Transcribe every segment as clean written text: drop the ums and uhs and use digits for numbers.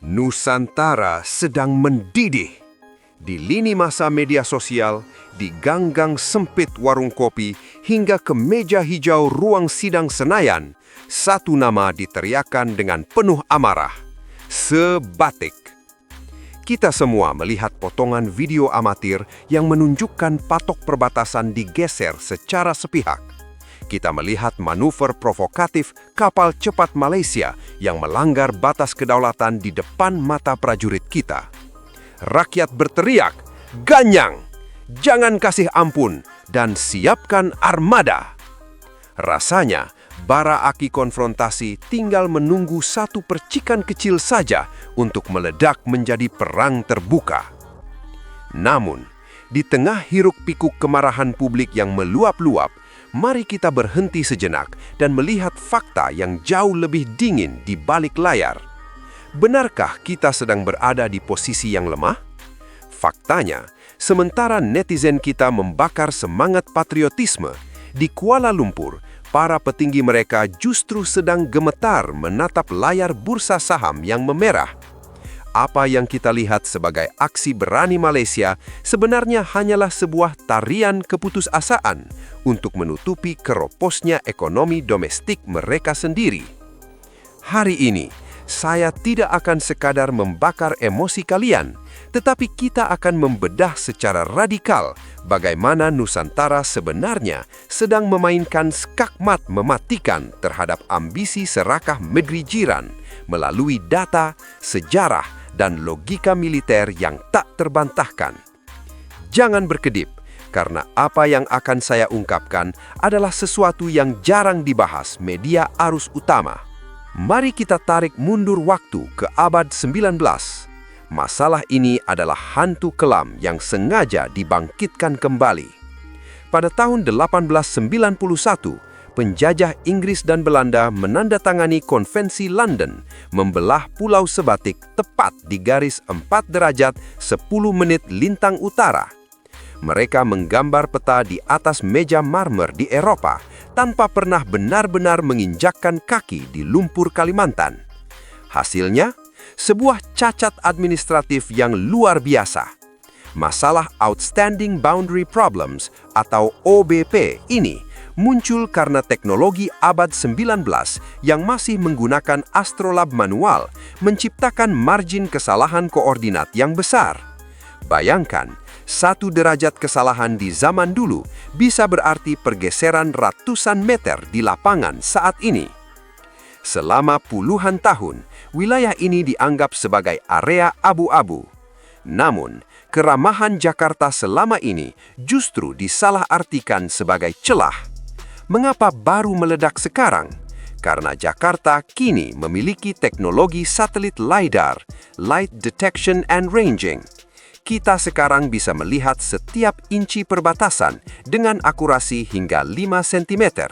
Nusantara sedang mendidih. Di lini masa media sosial, di gang-gang sempit warung kopi, hingga ke meja hijau ruang sidang Senayan, satu nama diteriakan dengan penuh amarah. Sebatik. Kita semua melihat potongan video amatir yang menunjukkan patok perbatasan digeser secara sepihak. Kita melihat manuver provokatif kapal cepat Malaysia yang melanggar batas kedaulatan di depan mata prajurit kita. Rakyat berteriak, "Ganyang! Jangan kasih ampun dan siapkan armada!" Rasanya, bara api konfrontasi tinggal menunggu satu percikan kecil saja untuk meledak menjadi perang terbuka. Namun, di tengah hiruk-pikuk kemarahan publik yang meluap-luap, mari kita berhenti sejenak dan melihat fakta yang jauh lebih dingin di balik layar. Benarkah kita sedang berada di posisi yang lemah? Faktanya, sementara netizen kita membakar semangat patriotisme, di Kuala Lumpur, para petinggi mereka justru sedang gemetar menatap layar bursa saham yang memerah. Apa yang kita lihat sebagai aksi berani Malaysia sebenarnya hanyalah sebuah tarian keputusasaan untuk menutupi keroposnya ekonomi domestik mereka sendiri. Hari ini, saya tidak akan sekadar membakar emosi kalian, tetapi kita akan membedah secara radikal bagaimana Nusantara sebenarnya sedang memainkan skakmat mematikan terhadap ambisi serakah negeri jiran melalui data, sejarah, dan logika militer yang tak terbantahkan. Jangan berkedip, karena apa yang akan saya ungkapkan adalah sesuatu yang jarang dibahas media arus utama. Mari kita tarik mundur waktu ke abad 19. Masalah ini adalah hantu kelam yang sengaja dibangkitkan kembali. Pada tahun 1891, penjajah Inggris dan Belanda menandatangani Konvensi London, membelah Pulau Sebatik tepat di garis 4 derajat 10 menit lintang utara. Mereka menggambar peta di atas meja marmer di Eropa tanpa pernah benar-benar menginjakkan kaki di lumpur Kalimantan. Hasilnya, sebuah cacat administratif yang luar biasa. Masalah Outstanding Boundary Problems atau OBP ini muncul karena teknologi abad 19 yang masih menggunakan astrolab manual menciptakan margin kesalahan koordinat yang besar. Bayangkan, 1 derajat kesalahan di zaman dulu bisa berarti pergeseran ratusan meter di lapangan saat ini. Selama puluhan tahun, wilayah ini dianggap sebagai area abu-abu. Namun, keramahan Jakarta selama ini justru disalahartikan sebagai celah. Mengapa baru meledak sekarang? Karena Jakarta kini memiliki teknologi satelit LiDAR, Light Detection and Ranging. Kita sekarang bisa melihat setiap inci perbatasan dengan akurasi hingga 5 cm.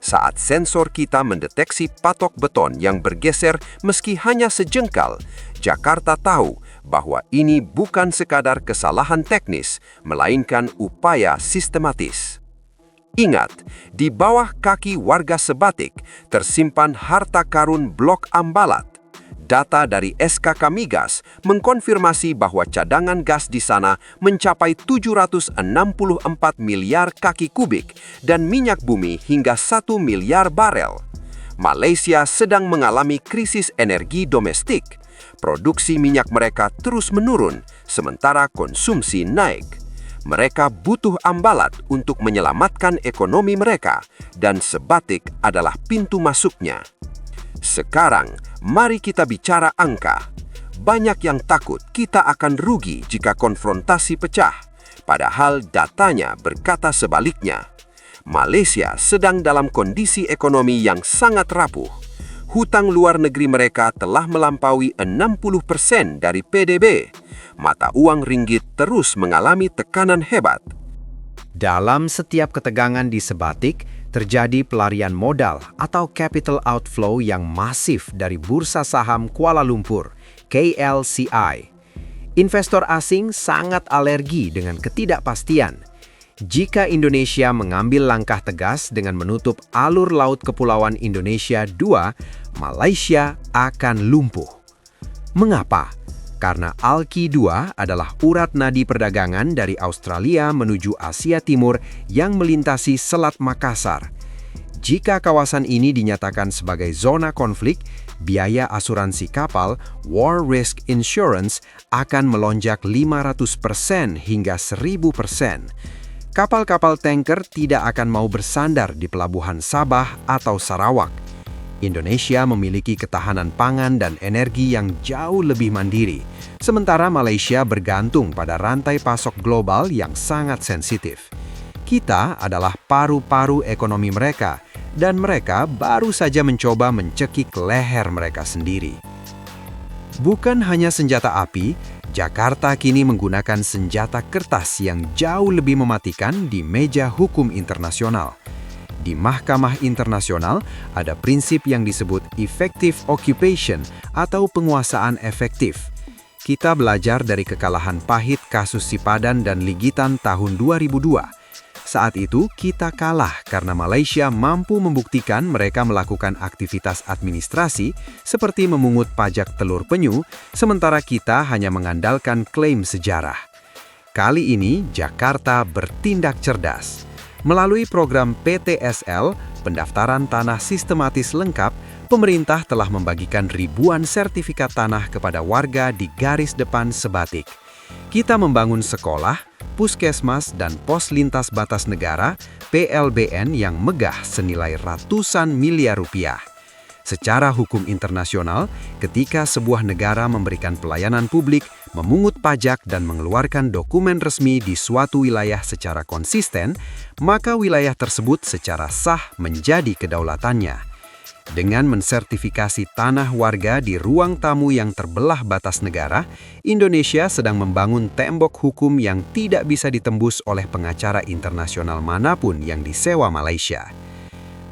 Saat sensor kita mendeteksi patok beton yang bergeser meski hanya sejengkal, Jakarta tahu bahwa ini bukan sekadar kesalahan teknis, melainkan upaya sistematis. Ingat, di bawah kaki warga Sebatik tersimpan harta karun Blok Ambalat. Data dari SKK Migas mengkonfirmasi bahwa cadangan gas di sana mencapai 764 miliar kaki kubik dan minyak bumi hingga 1 miliar barel. Malaysia sedang mengalami krisis energi domestik. Produksi minyak mereka terus menurun, sementara konsumsi naik. Mereka butuh Ambalat untuk menyelamatkan ekonomi mereka, dan Sebatik adalah pintu masuknya. Sekarang, mari kita bicara angka. Banyak yang takut kita akan rugi jika konfrontasi pecah, padahal datanya berkata sebaliknya. Malaysia sedang dalam kondisi ekonomi yang sangat rapuh. Hutang luar negeri mereka telah melampaui 60% dari PDB. Mata uang ringgit terus mengalami tekanan hebat. Dalam setiap ketegangan di Sebatik, terjadi pelarian modal atau capital outflow yang masif dari Bursa Saham Kuala Lumpur, KLCI. Investor asing sangat alergi dengan ketidakpastian. Jika Indonesia mengambil langkah tegas dengan menutup alur laut kepulauan Indonesia II, Malaysia akan lumpuh. Mengapa? Karena Alki-2 adalah urat nadi perdagangan dari Australia menuju Asia Timur yang melintasi Selat Makassar. Jika kawasan ini dinyatakan sebagai zona konflik, biaya asuransi kapal War Risk Insurance akan melonjak 500% hingga 1000%. Kapal-kapal tanker tidak akan mau bersandar di pelabuhan Sabah atau Sarawak. Indonesia memiliki ketahanan pangan dan energi yang jauh lebih mandiri, sementara Malaysia bergantung pada rantai pasok global yang sangat sensitif. Kita adalah paru-paru ekonomi mereka, dan mereka baru saja mencoba mencekik leher mereka sendiri. Bukan hanya senjata api, Jakarta kini menggunakan senjata kertas yang jauh lebih mematikan di meja hukum internasional. Di Mahkamah Internasional ada prinsip yang disebut effective occupation atau penguasaan efektif. Kita belajar dari kekalahan pahit kasus Sipadan dan Ligitan tahun 2002. Saat itu kita kalah karena Malaysia mampu membuktikan mereka melakukan aktivitas administrasi seperti memungut pajak telur penyu, sementara kita hanya mengandalkan klaim sejarah. Kali ini Jakarta bertindak cerdas. Melalui program PTSL, pendaftaran tanah sistematis lengkap, pemerintah telah membagikan ribuan sertifikat tanah kepada warga di garis depan Sebatik. Kita membangun sekolah, puskesmas, dan pos lintas batas negara (PLBN) yang megah senilai ratusan miliar rupiah. Secara hukum internasional, ketika sebuah negara memberikan pelayanan publik, memungut pajak dan mengeluarkan dokumen resmi di suatu wilayah secara konsisten, maka wilayah tersebut secara sah menjadi kedaulatannya. Dengan mensertifikasi tanah warga di ruang tamu yang terbelah batas negara, Indonesia sedang membangun tembok hukum yang tidak bisa ditembus oleh pengacara internasional manapun yang disewa Malaysia.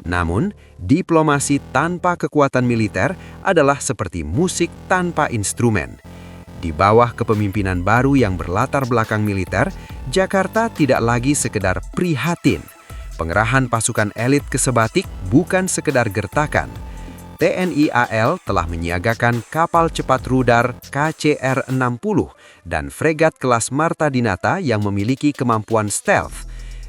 Namun, diplomasi tanpa kekuatan militer adalah seperti musik tanpa instrumen. Di bawah kepemimpinan baru yang berlatar belakang militer, Jakarta tidak lagi sekedar prihatin. Pengerahan pasukan elit ke Sebatik bukan sekedar gertakan. TNI AL telah menyiagakan kapal cepat rudal KCR-60 dan fregat kelas Marta Dinata yang memiliki kemampuan stealth.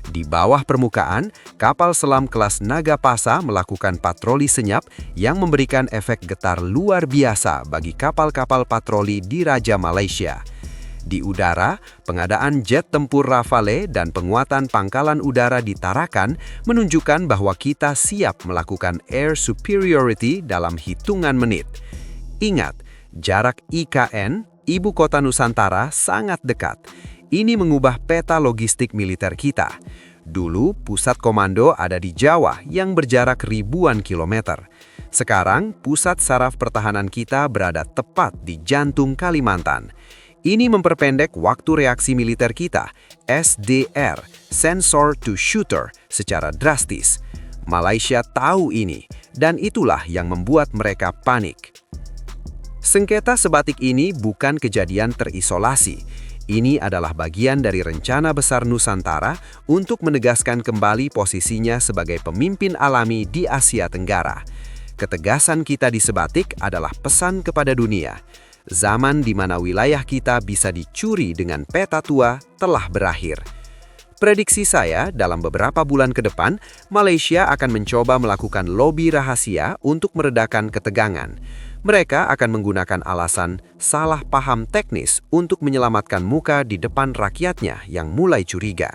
Di bawah permukaan, kapal selam kelas Nagapasa melakukan patroli senyap yang memberikan efek getar luar biasa bagi kapal-kapal patroli di Raja Malaysia. Di udara, pengadaan jet tempur Rafale dan penguatan pangkalan udara di Tarakan menunjukkan bahwa kita siap melakukan air superiority dalam hitungan menit. Ingat, jarak IKN, Ibu Kota Nusantara, sangat dekat. Ini mengubah peta logistik militer kita. Dulu, pusat komando ada di Jawa yang berjarak ribuan kilometer. Sekarang, pusat saraf pertahanan kita berada tepat di jantung Kalimantan. Ini memperpendek waktu reaksi militer kita, SDR, Sensor to Shooter, secara drastis. Malaysia tahu ini, dan itulah yang membuat mereka panik. Sengketa Sebatik ini bukan kejadian terisolasi. Ini adalah bagian dari rencana besar Nusantara untuk menegaskan kembali posisinya sebagai pemimpin alami di Asia Tenggara. Ketegasan kita di Sebatik adalah pesan kepada dunia. Zaman di mana wilayah kita bisa dicuri dengan peta tua telah berakhir. Prediksi saya, dalam beberapa bulan ke depan, Malaysia akan mencoba melakukan lobi rahasia untuk meredakan ketegangan. Mereka akan menggunakan alasan salah paham teknis untuk menyelamatkan muka di depan rakyatnya yang mulai curiga.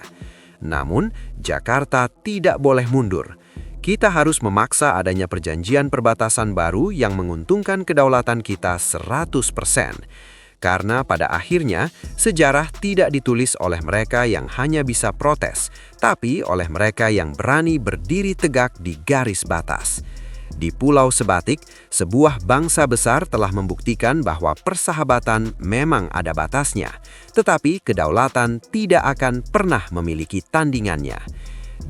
Namun, Jakarta tidak boleh mundur. Kita harus memaksa adanya perjanjian perbatasan baru yang menguntungkan kedaulatan kita 100%. Karena pada akhirnya, sejarah tidak ditulis oleh mereka yang hanya bisa protes, tapi oleh mereka yang berani berdiri tegak di garis batas. Di Pulau Sebatik, sebuah bangsa besar telah membuktikan bahwa persahabatan memang ada batasnya, tetapi kedaulatan tidak akan pernah memiliki tandingannya.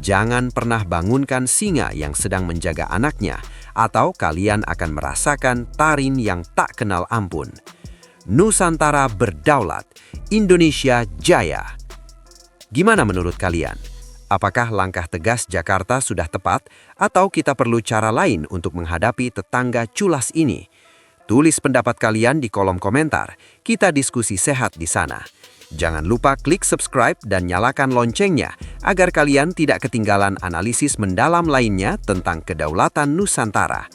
Jangan pernah bangunkan singa yang sedang menjaga anaknya, atau kalian akan merasakan tarin yang tak kenal ampun. Nusantara berdaulat, Indonesia jaya. Gimana menurut kalian? Apakah langkah tegas Jakarta sudah tepat, atau kita perlu cara lain untuk menghadapi tetangga culas ini? Tulis pendapat kalian di kolom komentar. Kita diskusi sehat di sana. Jangan lupa klik subscribe dan nyalakan loncengnya agar kalian tidak ketinggalan analisis mendalam lainnya tentang kedaulatan Nusantara.